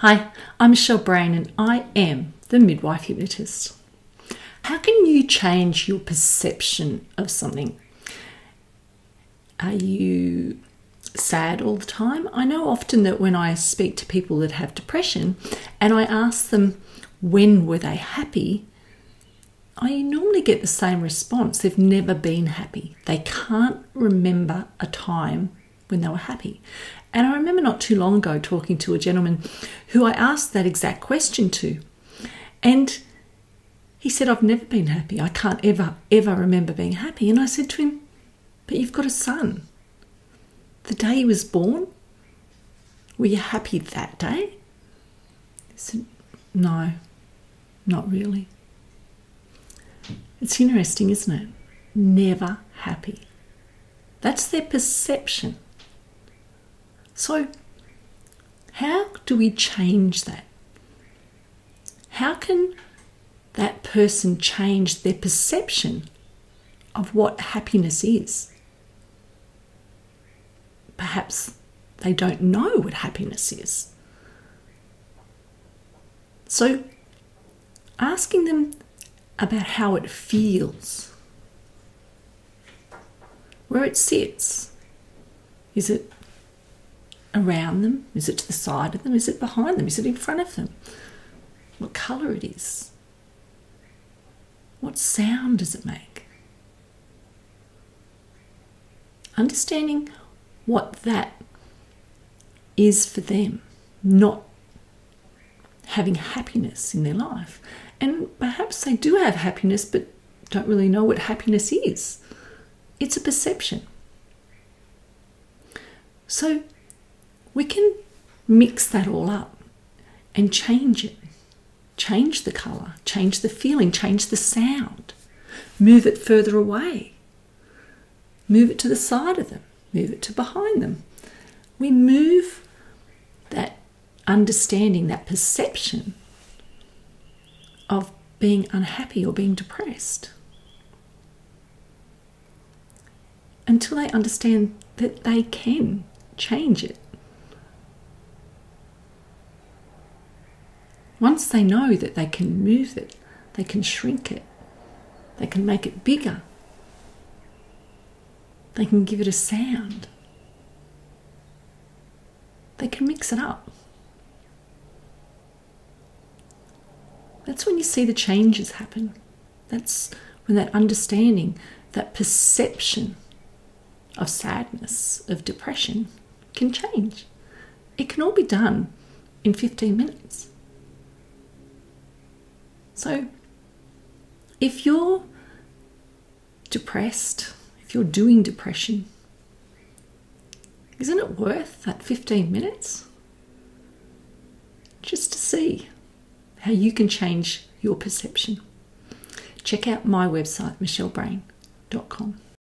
Hi, I'm Michelle Brain and I am the Midwife Hypnotist. How can you change your perception of something? Are you sad all the time? I know often that when I speak to people that have depression and I ask them when were they happy, I normally get the same response. They've never been happy. They can't remember a time when they were happy. And I remember not too long ago talking to a gentleman who I asked that exact question to. And he said, I've never been happy. I can't ever remember being happy. And I said to him, but you've got a son. The day he was born, were you happy that day? He said, no, not really. It's interesting, isn't it? Never happy. That's their perception. So, how do we change that? How can that person change their perception of what happiness is? Perhaps they don't know what happiness is. So, asking them about how it feels, where it sits. Is it around them? Is it to the side of them? Is it behind them? Is it in front of them? What colour it is? What sound does it make? Understanding what that is for them, not having happiness in their life. And perhaps they do have happiness but don't really know what happiness is. It's a perception. So we can mix that all up and change it. Change the colour, change the feeling, change the sound. Move it further away. Move it to the side of them. Move it to behind them. We move that understanding, that perception of being unhappy or being depressed until they understand that they can change it. Once they know that they can move it, they can shrink it, they can make it bigger, they can give it a sound, they can mix it up. That's when you see the changes happen. That's when that understanding, that perception of sadness, of depression can change. It can all be done in 15 minutes. So if you're depressed, if you're doing depression, isn't it worth that 15 minutes? Just to see how you can change your perception. Check out my website, michellebrain.com.